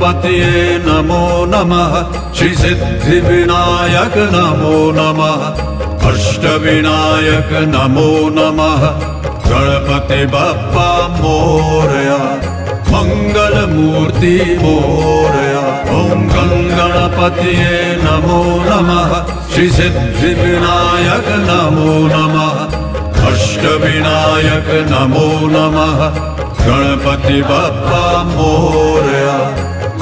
गणपतये नमो नमः। श्री सिद्धिविनायक नमो नमः। अष्टविनायक नमो नमः। गणपति बप्पा मोरया। मंगल मूर्ति मोरया। ओम गणपतये नमो नमः। श्री सिद्धिविनायक नमो नमः। अष्टविनायक नमो नमः। गणपति बप्पा मोरया।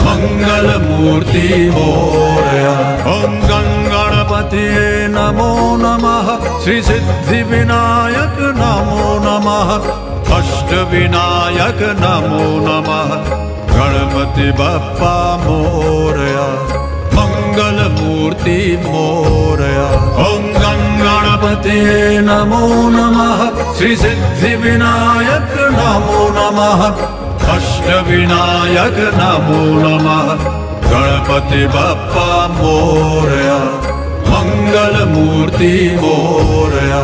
मंगल मूर्ति मोरया। ओम गणपतये नमो नमः। श्री सिद्धिविनायक नमो नमः। अष्टविनायक नमो नमः। गणपति बप्पा मोरया। मंगल मूर्ति मोरया। ओम गणपतये नमो नमः। श्री सिद्धिविनायक नमो नमः। अष्टविनायक नमो नमः। गणपति बप्पा मोरया। मंगल मूर्ति मोरया।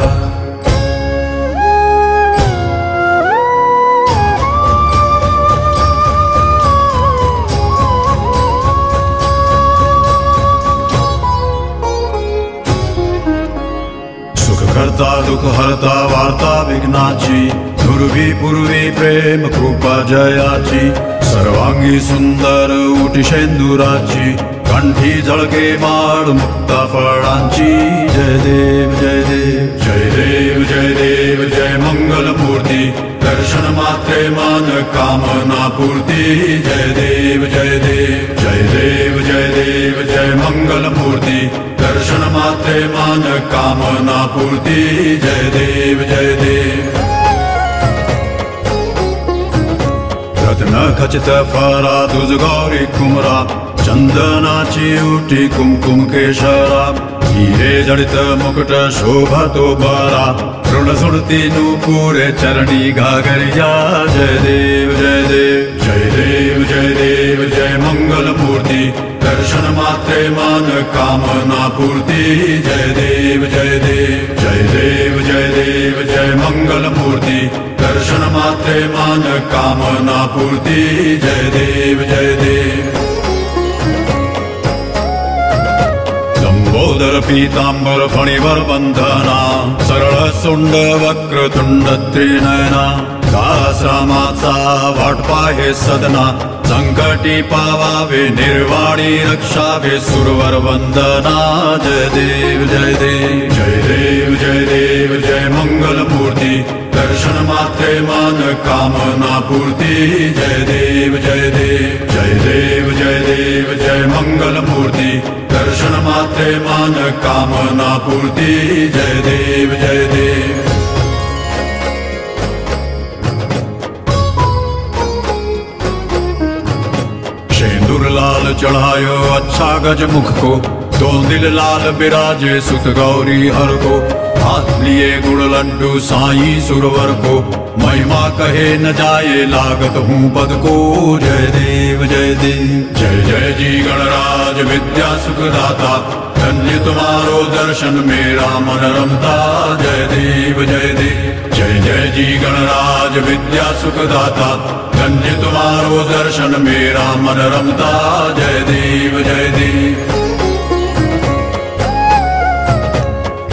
करता दुख हरता वार्ता विघ्नाची। ध्रुवी पूर्वी प्रेम कृपा जयाची। सर्वांगी सुंदर उटिशेंदुराची। कंठी झळके माळ मुक्ता फळांची। जय देव जय देव जय देव जय देव जय मंगल मूर्ती। दर्शन मात्रे मान कामना पूर्ती। जय देव जय देव जय देव जय देव जय मंगल मूर्ती। दर्शन मात्रे मान कामना पूर्ति। जय देव जय देव। रत्न खचित फरा तुझ गौरी कुमरा। चंदनाची उटी कुमकुम केशरा। हिरे जडित मुकुट शोभतो बरा। ऋण सुरती नूपुरे चरणी घागरिया। जय देव जय देव जय देव जय देव जय मंगल मूर्ति। दर्शन मात्रे मान कामना पूर्ति। जय देव जय देव जय देव जय देव जय मंगल मूर्ति। दर्शन मात्रे मान कामना पूर्ति। जय देव जय देव। लंबोदर पीतांबर फणिवर बंधना। सरळ सुंड वक्र तुंड त्रिनयना। दासरामाचा वाटपा हे सदना। संकटी पावावे निर्वाणी रक्षावे सुरवर वंदना। जय देव जय देव जय देव जय देव जय मंगल मूर्ति। दर्शन मात्रे मान कामना पूर्ति। जय देव जय देव जय देव जय देव जय मंगल मूर्ति। दर्शन मात्रे मान कामना पूर्ति। जय देव जय देव। लाल चढ़ायो अच्छा गज मुख को। दो दिल लाल बिराजे सुत गौरी हर को। हाथ लिए गुड़ लड्डू साई सुरवर को। महिमा कहे न जाए लागत हूँ पद को। जय देव जय देव जय जय जी गणराज विद्या सुखदाता। धन्य तुम्हारो दर्शन मेरा मन रमता। जय देव जय देव जय जय जी गणराज विद्या सुखदाता। धन्य तुम्हारो दर्शन मेरा मन रमता। जय देव जय देव।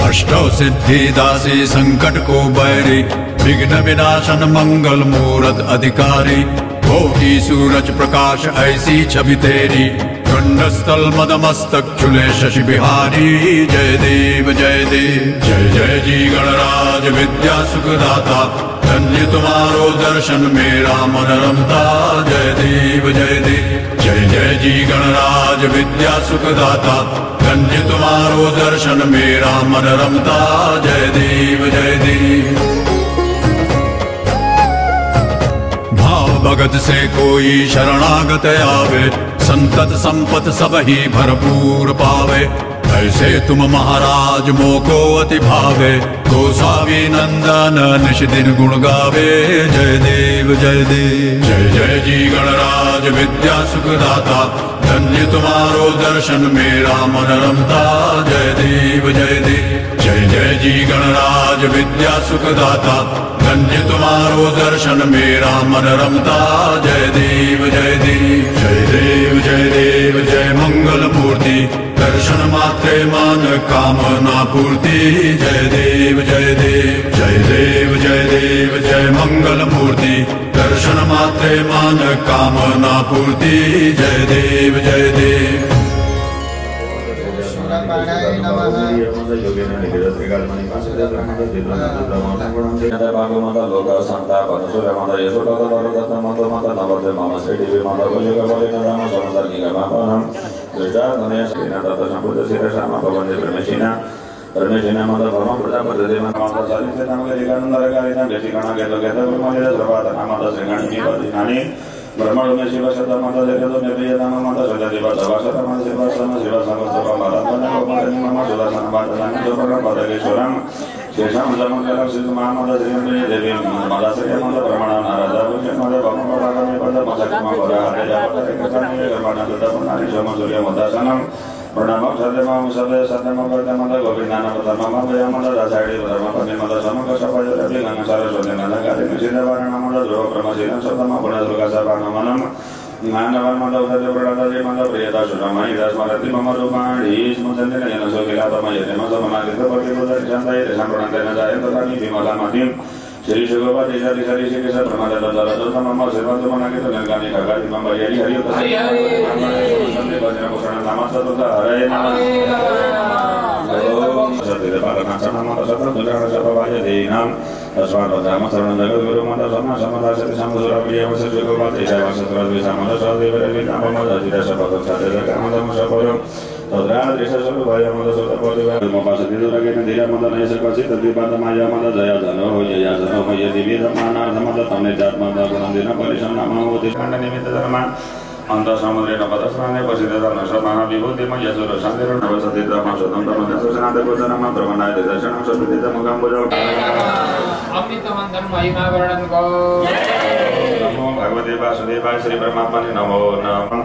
अष्टौ सिद्धि दासी संकट को बैरी। विघ्न विनाशन मंगल मूरत अधिकारी। होगी सूरज प्रकाश ऐसी छवि तेरी। खंडस्थल मदमस्तक चुले शशि बिहारी। जय देव जय देव जय जय जी गणराज विद्या सुखदाता। धन्य तुम्हारो दर्शन मेरा मन रमता। जय देव जय देव जय जय जी गणराज विद्या सुखदाता। धन्य तुम्हारो दर्शन मेरा मन रमता। जय देव जय देव। भाव भगत से कोई शरणागत आवे। संतत संपत सब ही भरपूर पावे। ऐसे तुम महाराज मोको अति भावे, गोसावी नंदन निश दिन गुण गावे। जय देव जय देव। जय जय जी गणराज विद्या सुखदाता, धन्य तुम्हारो दर्शन मेरा मन रमता। जय देव जय देव। जय जय जी गणराज विद्या सुखदाता, धन्य तुम्हारो दर्शन मेरा मन रमता। जय देव जय देव। जय देव जय देव। जय मंगल मूर्ति, दर्शन मात्रे मन कामना पूर्ति। जय देव जय देव। जय देव जय देव। जय मंगल मूर्ति, दर्शन मात्रे मन कामना पूर्ति। जय देव जय देव। परमेश्वरने माता भरमा प्रजा पद्धती माता सालिते नामके दिगानंदरकारिना बेसिकाना गेतो गेतो ब्रह्मदेव सर्वाता माता श्रीगाणी बदिनानी ब्रह्मणे शिव शब्द माता जगतो निर्भय नाम माता सदा देव सवासत माता शिव सम शिव समस्त माता गोपालनी मामा सुदर्शन माता जानी जोपरा पदकेश्वरम शेषम जमंगलम सिद्ध माता श्रीमती देवी माता श्री माता ब्रह्मण नारदा पूज्य माता भगवान पद मसकमा पद हरे जापत कृष्ण कर्मण दुता पुनारी सोम सूर्य मदासनम प्रणम सत्यम सत्य सत्यम वर्तम गोविंदान प्रथम भयम दासाड़ी धर्म पत्नी मद समक सपय रवि गंग सरस्वती नंद गाति निषिद्ध वर्ण मद ध्रुव प्रमशील सतम गुण दुर्गा सभानमनम मानव मद उदय प्रणद मद प्रियता सुरमणि दस्मरति मम रूपाणि स्मृतन्ते नयन सोकिला तमयते मद मनालित पतिबुद्धि चन्दाय संप्रणतेन जायते तनि विमला मतिं श्री सुगोपाति श्री श्री श्री कृष्ण प्रमाद दलदल मम सेवंत मनाकित गंगानि खगाति मम हरि हरि हरि हरि वज्र भूषण नमः तत हरे नमः ओम सत्य पालना नमः सत्र दुर्गा सभाय देनाम तस्मात् राम शरण जगत गुरु मद समा समदा सति समसुर प्रिय वस सुगोपाति जय वसत्र विसमद सदेव रवि नाम मद जित सबक सते कामदम सपरो तद्रा दृश्य सब भय मद सत पदि मपासति दुर्गेन धीर मद नैस कचित द्विपाद माया मद जय धनो हो जय जनो हो यदि वीर मानार्थ मद तमने जात्मा गुण दिन परिशम नमो होति खंड निमित्त धर्म अंत समुद्रे नपद स्नाने पसित धर्म समान विभूति मय सुर संदेर नवसति धर्म स्वतंत्र मद सुनाद गोचरम प्रवनाय दर्शनम सप्रित मुखम बुझो अमृत मंथन महिमा वर्णन को नमो भगवते वासुदेवाय श्री परमात्मने नमो नमः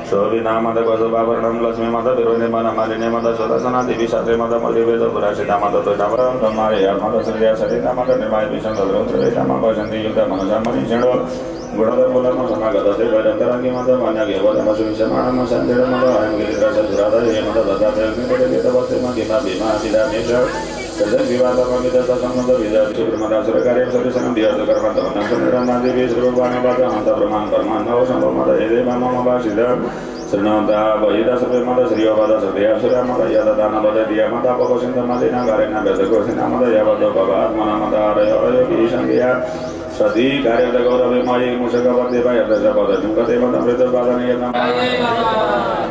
शोभि नाम मद गोसभावर्णम लक्ष्मी मद विरोधि मन मालिनी मद सदसना देवी शास्त्री मद मौर्यवेद पुराशिता मद तोषावरम धर्मारे मद श्रेया सरिता मद निर्माय विषम तद्रोत्रवेता मद वसंति युक्त मनोजामणि चंडो गुणधर मूलम समागत से वरंतरांगी मद मान्यगे वदम सुविशमाणम संजय मद अहंगिरिद्र ससुराद हे मद ददाते अग्निपटे तपस्ते मगिमा भीमा सिदामेश तजन विवाद मगित संबंध विजय सुब्रह्मण्य सरकारी सदस्यन दियाद कर्म तमन संरना देवी सर्ववाणी बात अंत ब्रह्मांड कर्म नव संभव मद हे देव मम वासिद श्रीनाथा वैदा सभे मद श्री अवद सदया सुरा मद यद दान बद दिया मद पवसिंद मदिना गारेना बेदको सिना मद यवद भगवात्मना मद आरय अयोगी संज्ञा सदी कार्य गौरवे माये मुषकवर्ते भाई अदर पद जुगते मद अमृत पादन यज्ञ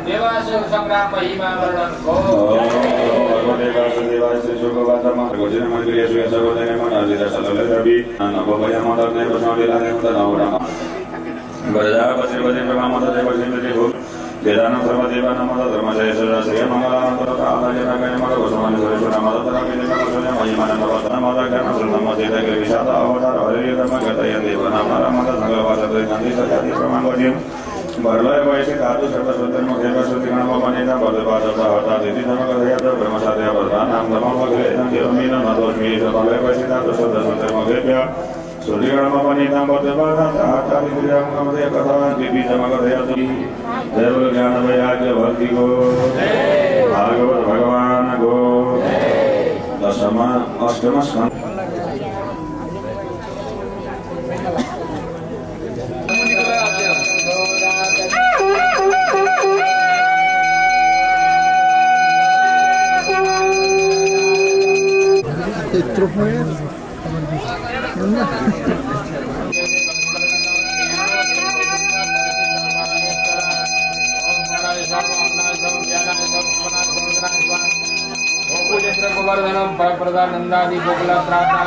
देवासुर संग्राम महिमा वर्णन को भगवते वासुदेवाय श्री सुगोवासम गोचर मन क्रिया सुय सगोदने मन अजित सलल रवि नभो भय मद ने प्रसादिला ने मद नवरा गजा पसिर वदे ब्रह्म मद देव सिंधि भू वेदान सर्वदेवा नमः धर्मजय श्री मंगलानंद कामजन गण मद गोसमान सुरेश्वर मद तराके मद सुने महिमा नमः मद ज्ञान सुनम जेते के विशाल अवतार हरि धर्म गतय देव नाम मद संगवासते गांधी सत्यादि प्रमाण वदिम बरलय वैसे धातु सर्वस्वतन मुखेव श्रुति गण मनिना पदपाद हता देति धर्म गतय ब्रह्मसादय वरदान नाम धर्म वगले देवमीन नदोस्मि बरलय वैसे धातु सर्वस्वतन मुखेव सूर्य गण मनिना पदपाद हता विद्या मुखमदय कथा दिव्य धर्म गतय देव ज्ञान वैराग्य भक्ति को भागवत भगवान को दशम अष्टम स्कंद प्रदानंदादि गोकुल प्रार्थना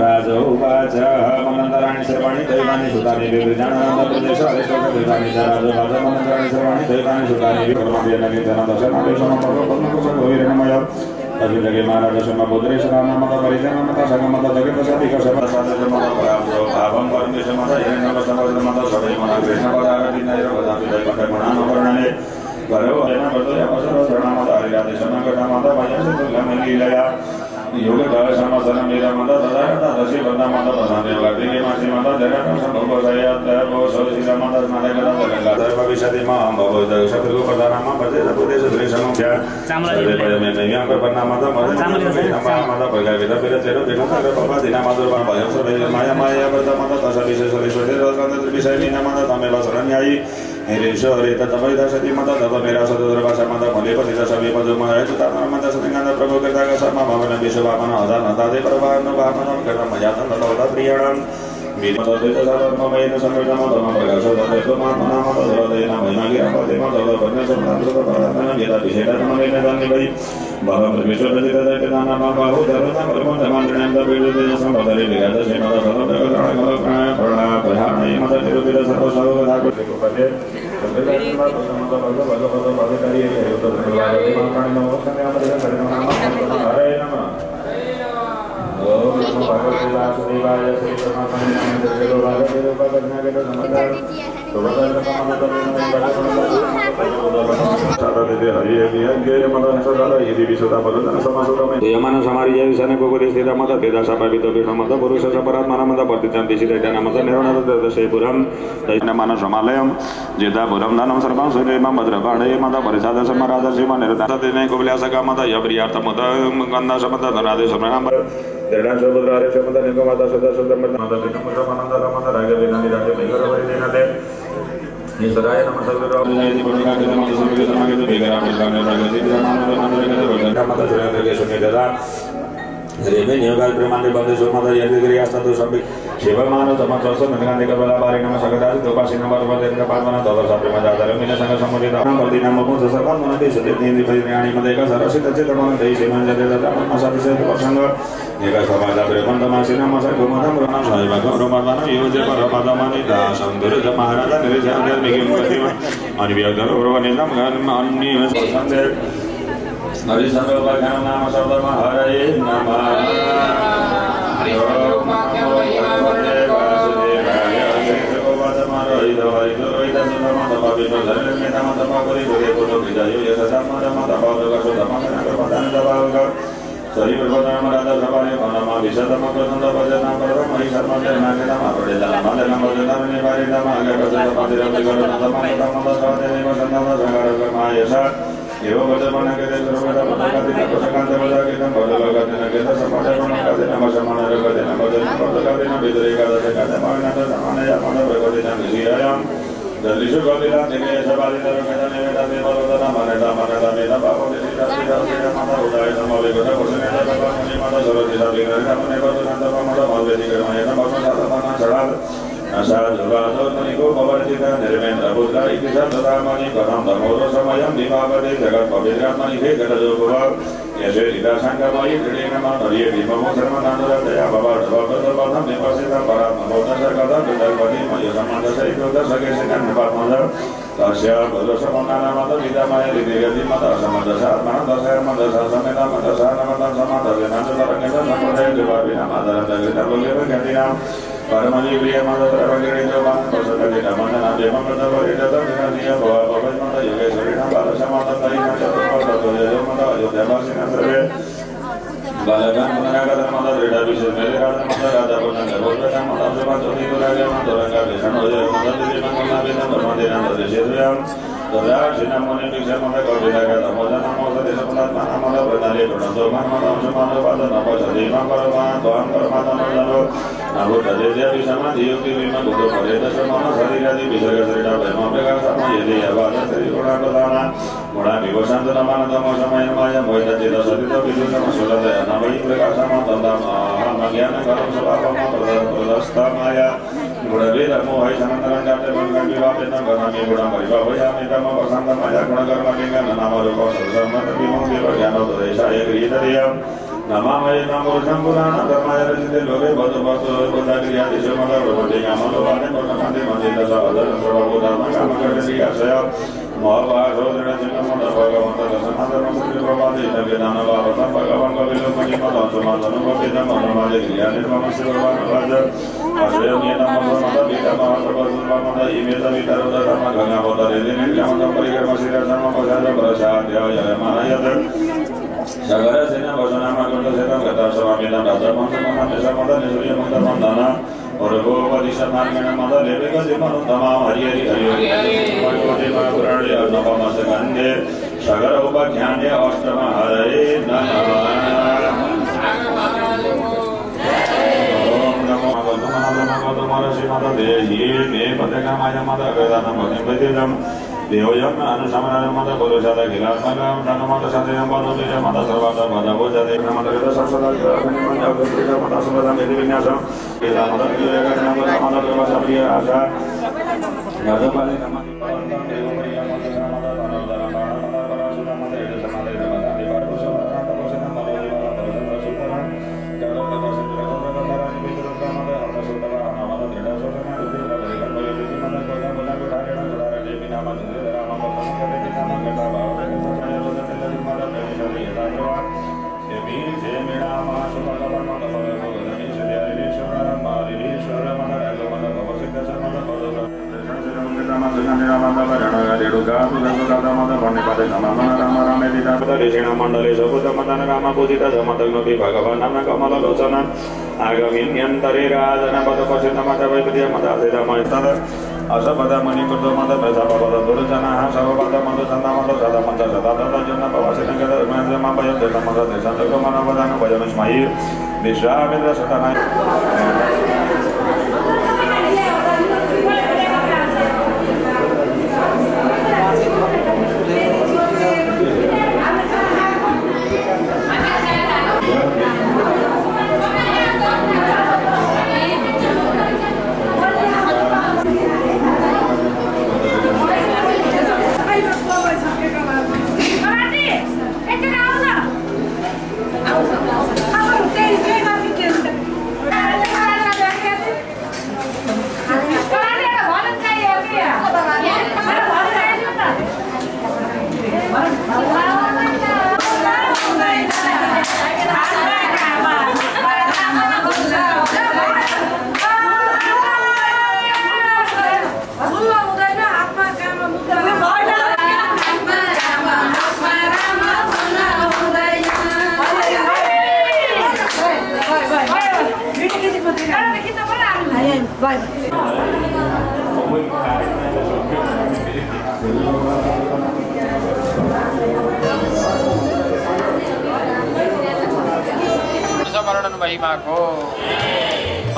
राज उवाच मनन्तराणि सर्वाणि दैवानि सुतानि विवृजानानां प्रदेश हरिशोक विधानि च राजभाज मनन्तराणि सर्वाणि दैवानि सुतानि विक्रमवेदनि जनदशनानि समपगोपन्नकुशभोविरणमय तद्विदगे महाराज शर्मपुत्रेश्वराममत परिजनमत सगमत जगतसाधिकशबदसाधिकमत पराब्धो भावं परमेशमत हिरण्यवसमत सदैवना कृष्णपदारविनैरवदापि दैवकगुणानुवर्णने वरो हेन वर्तया वसरो शरणमत हरिराधिशमगतमत भयसितुलमलीलया योगदाय समसनं निरमत तदारता दशि वन्दमत प्रधाने वर्तिके मासिमत जगतं सम्भवसयत् भवसोसिरमत स्नातकतं जगल्लाधर भविष्यति मां भवद शत्रु प्रधानम प्रदेश प्रदेश श्रेष्ठमुख्य सदैवयमे नैव्यां प्रपन्नमत मत प्रगवित विरचेर विघ्नकर पपदिनामदुर्वं भयं सर्वैर्माया माया प्रतमत दश विशेषरेश्वरे रत्नत्र विषयिनमत तमेव शरण्यायि निरीश्वरे ततमैध सतिमत तव मेरा सदुर्भाषमत मलेपति दशविपदुमय तुतामत सतिगन्ध प्रभु कृतक शर्मा भवन विश्ववामन अदानतादे परवानुभावनं कर्मयातं ततोत प्रियणं विमतद्वैत सर्वमयेन संकृतमतम प्रकाशोदयत्वमात्मनामतोदयेन महिमागिरपतिमतोदपन्यसमनादृतपरात्मनं यदा विषेदतमनेन दन्निवै भवं विश्वप्रजितदैत्यनानामाहुधरुणपरिमन्दमान्त्रिणं तपीडुतेन सम्पदरि विगतश्रीमदसदोदकरणकलप्राणप्रणापधारणयमततिरुपित सर्वसर्वदाकृतिकुपते हरे नमः ओम नमो भगवते वासुदेवाय श्री परमात्मने नमः जय भगवते रूपगज्ञागत समदर सुभद्र यमन समारी जय सन गोगुरी स्थिर मत तेजा सपावित विषमत पुरुष सपरात्मन मत प्रतिचंति सिद्धन मत निर्णय दशेपुरम दैनमान समालयम जेदापुरम दानम सर्वं सुरेमं भद्रपाणे मत परिसाद समराद शिव निर्दात दिने कुबल्यासका मत यप्रियार्थ मत गंधा समत धनादे समनाम दृढ़ सुभद्रारे समत निगमत सदा सुदमत मत विनम्र मनंद मत राग विनानि राजे निगर वरिदेनते निसराय नमः सर्वराम जयति बड़का के नमः सर्वे समागे तो बेगरा मिलाने प्रगति मानव मंदिर के बड़का मत सुरेंद्र के सुनिदरा रेवे नियोगाल प्रेमाने बंदे सोमत यदि क्रियास्ता तो सब शिव मानव समचोस नगाने का बला बारे नमः सगदास दोपासी नंबर बदेन का पावन दल सब मजा दर मिने संग समुदित नाम बदिना मको सर्वं मन देश देति परिज्ञानी मदे का सरसित चेतन देश मन जदे दम साविसे प्रसंग एका समाज प्रेमंत मासिना मसा गोमदम रणा साहिबा गौरमदान योजे परपदमनि दासं दुर्ज महाराज निर्जय मिगिम प्रतिमा अनिव्यक्त गौरवनिदम अन्य संदेश हरि सर्वभगवान नाम शब्द हरे नमः हरि ओम नमो भगवते वासुदेवाय श्री गोपादमारो हितोहित सुनमत पवित्र धर्मे नमः तपकरि दुरे पुरो विजय यशदामद मत पादक सुदमन प्रपदान दबावक सही प्रपदान राधा सवारे मनमा विशतम प्रसन्न भजन परम हरि शर्मते नागेना मापडेला मादना भजन निवारि नम आगे प्रसन्न मंदिर विगरण तमन तमन साधे वसन्नम संगार कर्मायसा एवं वर्तमान के सर्वदा पदकादि प्रसंगांत बजागितं बदलगादि नगेत समाजमन कादि नम समान रगदि नम बदन पदकादि न विदरे कादि कादि मानत समानया मन प्रगति न निरायम दलिशु गदिला दिने सबादि नरकदा नेवेदा देवलोदना मनदा मनदा मेदा बाबोदि सीता माता उदय समवे गत कोसने दादा मुनि माता सरस्वती साधि नरका मने बदनंद मद मवेदि कर्मय नम सदामना चढ़ा आशा जुगादो तनिको पवर्जिता निर्मेन्द्र पुत्र इतिसा सदामणि कथं धमोर समयं दीपावते जगत् पवित्रात्मनि हे गतजो भव यशे लिदा संगमयि दृढेन मनोर्ये भीममो सर्वनान्ददया भवद्भवद्भवतं विपसिता परात्मोदश कदा विदर्पति मय समादशैकोदशकेशिन निपात्मज तस्य भद्रसमनानामत विदामय लिदिगति मत समदशात्मनदशमदश समेतमदशानमतं समादशेनान्दरङ्गेन सम्प्रदय जुवाभिनामादरन्दगृतलोल्यगतिनां परमनि प्रिय माधव रंगेन्द्र मान प्रसन्न नमन देव मदव रिदत निनिय भव भवमत योगेश्वरी नाम बालसमात तैन चतुर्पद जय मद अयोध्यावासी सर्वे बालगण मननागत मद दृढ़ विशेष मेरे राजा मद राजा पुण्य गोत्र मद सभा चोरी राजा मद रंगा विष्णु जय मद दिव्य मंगल वेद ब्रह्मदेव देशेद्वयं तदा श्रीनमोनि विषय मद कविरागत मद नमो सदेश पदात्मा मद प्रदाले प्रणतो मन मद समान पद नम सदेव परमा त्वं परमात्मनो नमो तदेव विषमादि योगी विम बुद्धो परेद समान शरीरादि विसर्ग शरीरा प्रेम प्रकाश समय यदि अवाद श्री गुणाप्रदान गुणा विभूषण नमन तम समय माया मोहित चेत सदित विदुष सुरद नवै प्रकाश तंदम ज्ञान कर्म स्वभाव प्रदस्ता माया गुणवेद मोहै समन्तरं जाते मंगल विवापेन गणामि गुणं परिभावयामि तम प्रसन्न माया गुणकर्म लिंगन नाम रूप सर्वमत विमो देव ज्ञानोदयशाय क्रियतया नमामये नामपुरुषं पुराणं धर्माय रचिते लोके भद्रभक्तो बदाक्रियादिषु मदर्भवति कामलोपाने वर्णकान्ते मन्दिरदशा अदरं सर्वभूतात्मा कामकर्णिकाशय महाभागो दृढचिन्नमद भगवन्तः दशनाथर्मसुप्रभाते नव्यदानभावतं भगवान् कविलोकनिमदं सुमन्दनुपतितं मनोमाजे क्रियानिर्ममस्य भगवान् आश्रयमीयनमद वीरमहाप्रभुर्वमद इमेतवितरोदधर्म गङ्गावतरेति निर्गमनं परिक्रमशिरधर्मपदाय प्रसाद्याय मानयत् सगरसेन वचनामगुण्डसेनं गतासवामिनं राजपंचमहानिशमदं सूर्यमुक्तमन्दना औरगोपदिशमार्गेण मदलेविगतिमनुत्तमां हरि हरि हरि हरि पुराणे नवमस्कन्धे सगर उपज्ञाने अष्टम हरये नमः ओम नमो भगवते श्रीमद्देहि मे पदकामाय मदगदानमनिपतिदं देवयं अनुसमनं मद पुरुषादखिलात्मकं धनमद सत्यं पदुलिं मद सर्वदा भजभुजते नमः सत्सदा मद सुमदं यदि विन्यासं वेदामद विवेकनं मद प्रवसप्रिय आशा नदपाले नमः मंडले सबुतमदन रामपूजित जमतग्नोपि भगवान् नाम कमललोचन आगमिन्यन्तरे राजनपद पश्चिममद वैद्य मदासेदमयतद असपद मणिकृत मद प्रजापद दुर्जनाः सबपद मद चन्दमद सदमद सदादद जन पवसिनगद मन्दमपय देशमद देशन्तकमनवदन भजनस्मयि विश्वामित्र सतनाय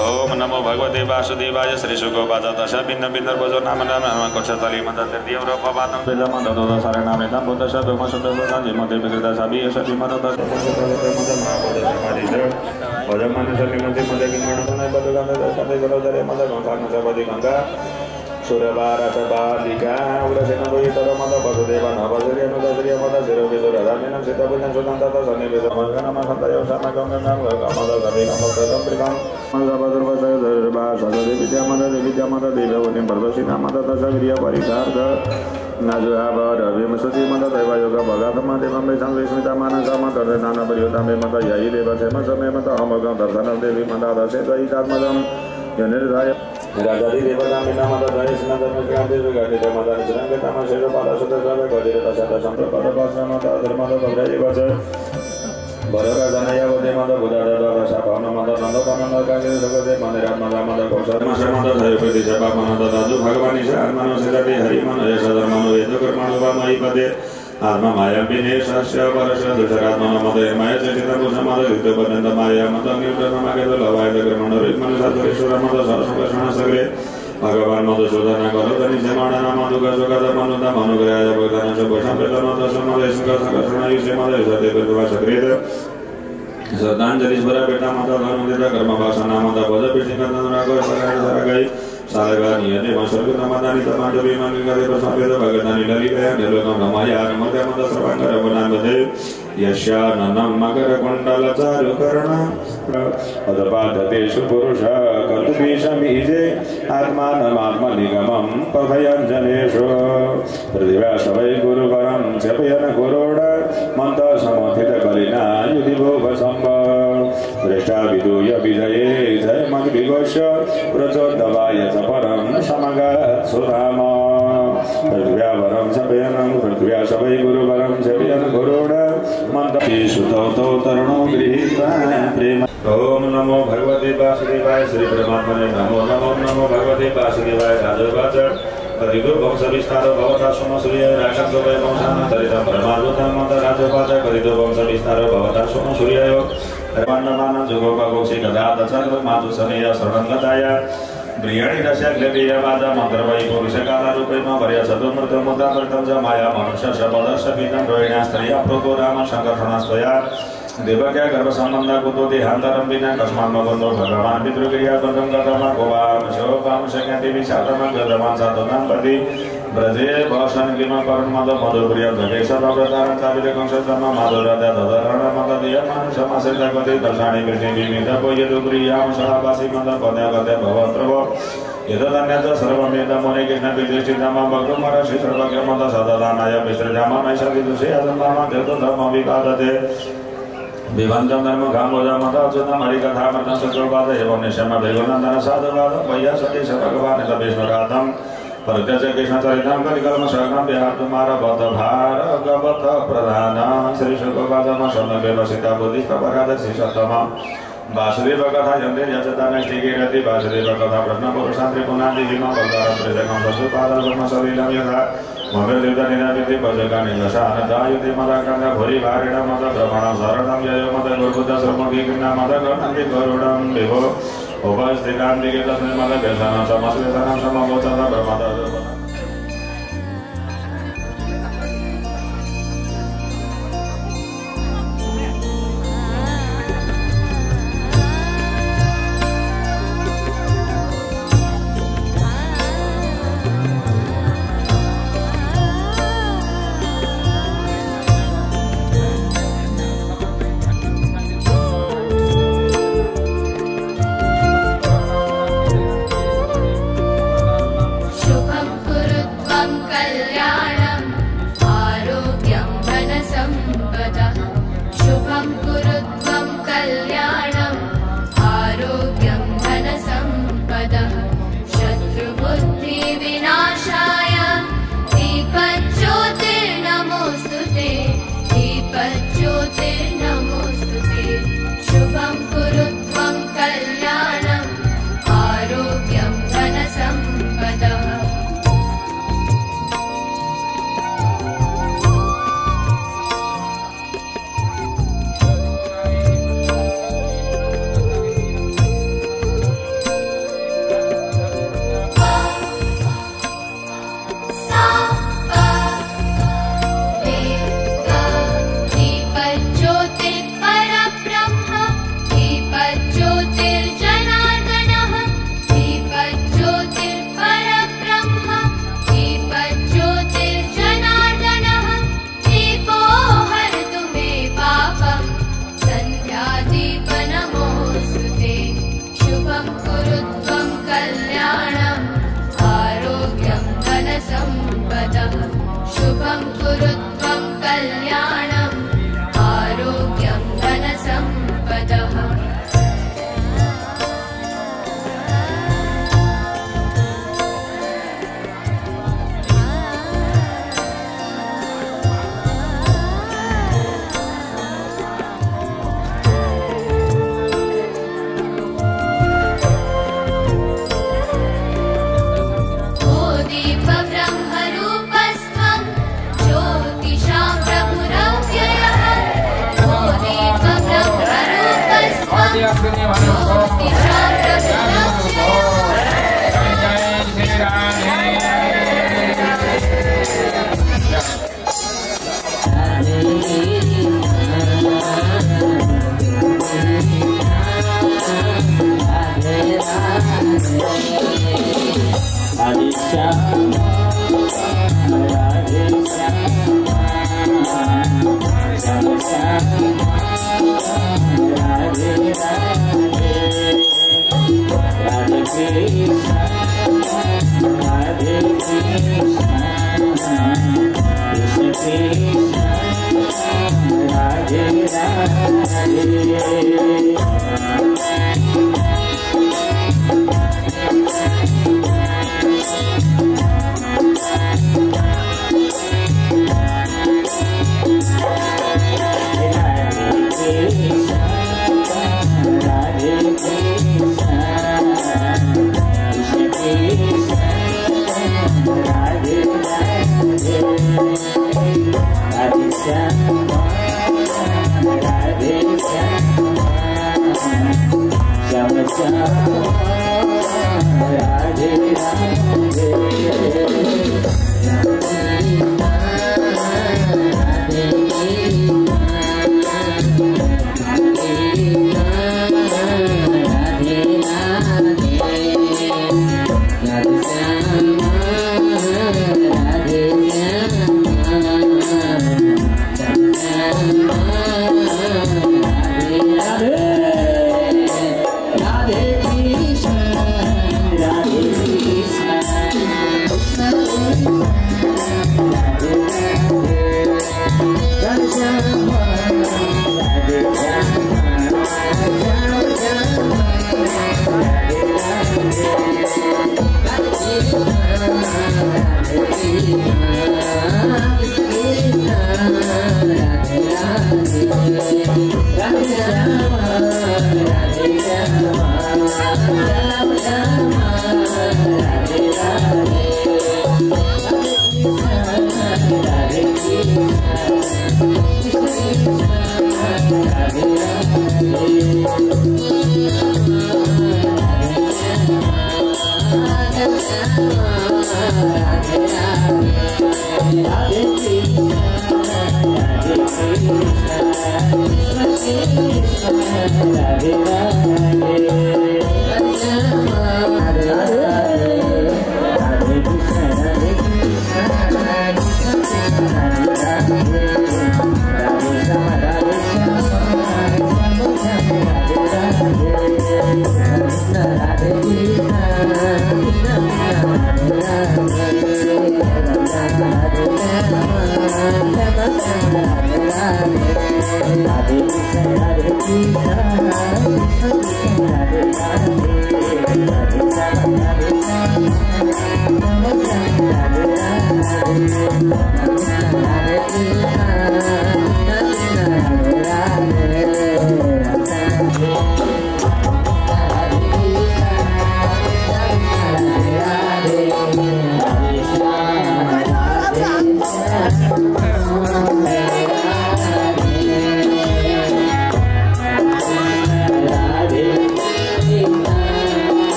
ओम नमो भगवते वासुदेवाय श्री सुगोपाद दश बिंद बिंदर भजो नाम नाम कक्षतली मदते देव रूपवादं वेदम ददो शरणं वेदं बुद्ध शब्दम सुन्दरं जिमते विकृता सभी सभी मदत भजमान सलिमते मदे किन्मणने बदगंध दशते गरोदरे मद गंगा सबदि गंगा सुरबारत बालिका उरसेन दोहितर मद वसुदेव नवसुर्य नुदसुर्य मद शिरोविदुर रामेण सीताभुजन सुदंत सन्निवेद मङ्गलम सन्तयो समगमनं गमद सभी नमस्तं प्रिकं मदवदुर्वसय धर्वा सदे विद्यामद देववतीं परवशी नामद तसवीर्य परिचार्ग नाजुहावर विमसुति मद दैव योग भगतम देवं वैशं विस्मिता मानसा मद दान परियोता मे मद यही देव सेम समय मद अमगं दर्शन देवी मद दसे दयितात्मजं यनिर्धाय राजादी देवतामि नामद जय स्नदन क्रांति जुगादि मदन श्रंग तम शेर पाद सुत सब गदिर दशत संप्रपद पाश्रम धर्मद भद्रय वच बरका जनय वदे मद बुधा दद शापन मद नंद पनंद कागे सगदे मंदिर मद मद कौशल मद जय प्रति सेवा मनद दादु भगवानी शरण सिरति हरि मन यश धर्म वेद कर्मण वामहि पदे आत्मा माया विनेशस्य परश दुषरात्मन मदे माया चेतित पुषमद युक्त पर्यंत माया मद नियुक्त नमके लवाय कर्मण रिक्मन साधुरेश्वर मद सरस्वती सगरे भगवान मधुसूदन करतनि सेमाणन मधुक सुगत मनुत मनुग्रहाय भगवान सबसंप्रतन तस्मदेश सकर्षणायुष्य मद सते विद्वा सकृत श्रद्धांजलिस्वर बेटा मद धर्मदित कर्म वासना मद भज पिसिकंदन राघव सरगै सालगा नियते मसर्ग तमदानि तमाजबि मनिगदे प्रसादेत भगतानि ललितया निर्लोकं रमाया नमते मद सर्वांगर वनामदे यस्याननं मकरकुण्डलचारुकर्ण अदपादतेषु पुरुषः कर्तुभीषमीजे आत्मानमात्मनिगमं पथयञ्जनेषु पृथिव्या सवै गुरुवरं जपयन गुरोड मन्तसमथितकलिना युधिभोगसम्भ दृष्टा विदूय विजये जय मद्विघोष्य प्रचोदवाय च परं समगात् सुधाम पृथिव्या वरं जपयनं पृथिव्या सवै गुरुवरं जपयन गुरोड मन्तेषु तौ तरुणो गृहीत्वा प्रेम। ओम नमो भगवते वासुदेवाय श्री परमात्मने नमो नमो भगवते वासुदेवाय राजवाच करिदो वंश विस्तारो भवता सोम सूर्य राक्षसो वै वंशान्तरितं परमाद्भुतं मत राजवाच करिदो वंश विस्तारो भवता सोम सूर्ययो परमान्नमान जोगोपगोक्षि गदादचर्व मातुसनेय शरणं गताय ब्रियाणि दशग्लवीय वाद मन्त्रवै पुरुषकालरूपेण वर्य चतुर्मृतमुद्रामृतं च माया मनुष्य शपदर्शपितं रोहिण्या स्त्रिया प्रोतो राम सङ्कर्षणस्त्वया देवक्या गर्भसम्बन्ध कुतो देहान्तरं विना कस्मान्मबन्धो भगवान् पितृक्रियाबन्धं गतमा गोवां शोकां शक्यन्ति विषादमं गतवान् साधनां प्रति ब्रजे भाषण किम करुण मद मधुप्रिय जगे सर्वप्रधान चाविलकं सत्तम माधुरता दधरण मद दियमान समासेत गति दर्शाणि कृष्णे विमित पोयदुप्रियां सहावासी मद पदे गते भवत्रव यदन्यच सर्वमेत मुने कृष्ण विदृष्टितम भक्तुमरसि सर्वज्ञमद सददानाय विसृजाम नैषधिदुषे अजन्माम देतो धर्म विपादते विभंजम धर्म गामोजा मत अच्युतम हरिकथा मृतं सत्रोपाद एवं निशम भेगुनंदन साधुवाद वैया सती भगवान तपेश्वरातम परत्यज कृष्णचरितं कलिकल्म शरणं विहातुमार बत भारगवत प्रधान श्री शुकवादम शरणवे वसिता बुद्धिष्टपरादर्शि सत्तम वासुदेव कथा यन्ते यचता नैष्टिकीरति वासुदेव कथा प्रश्न पुरुषान्त्रि पुनादि भीम बलदार प्रजकं ससुपाद ब्रह्म सलिलं यथा मवेदितनिनादिति भजकानि दशानदायुति मदकर्ण भूरि भारिण मद भ्रमणं शरणं ययो मद गुरुबुद्ध श्रमोगी कृष्ण मद गणन्ति गरुडं विभो उपस्थितान्तिके तस्मै मद व्यसनं समस्वेसनं समभूतं ब्रह्मद Radhe Shyam Radhe Krishna, Radhe Krishna, Krishna Krishna, Radhe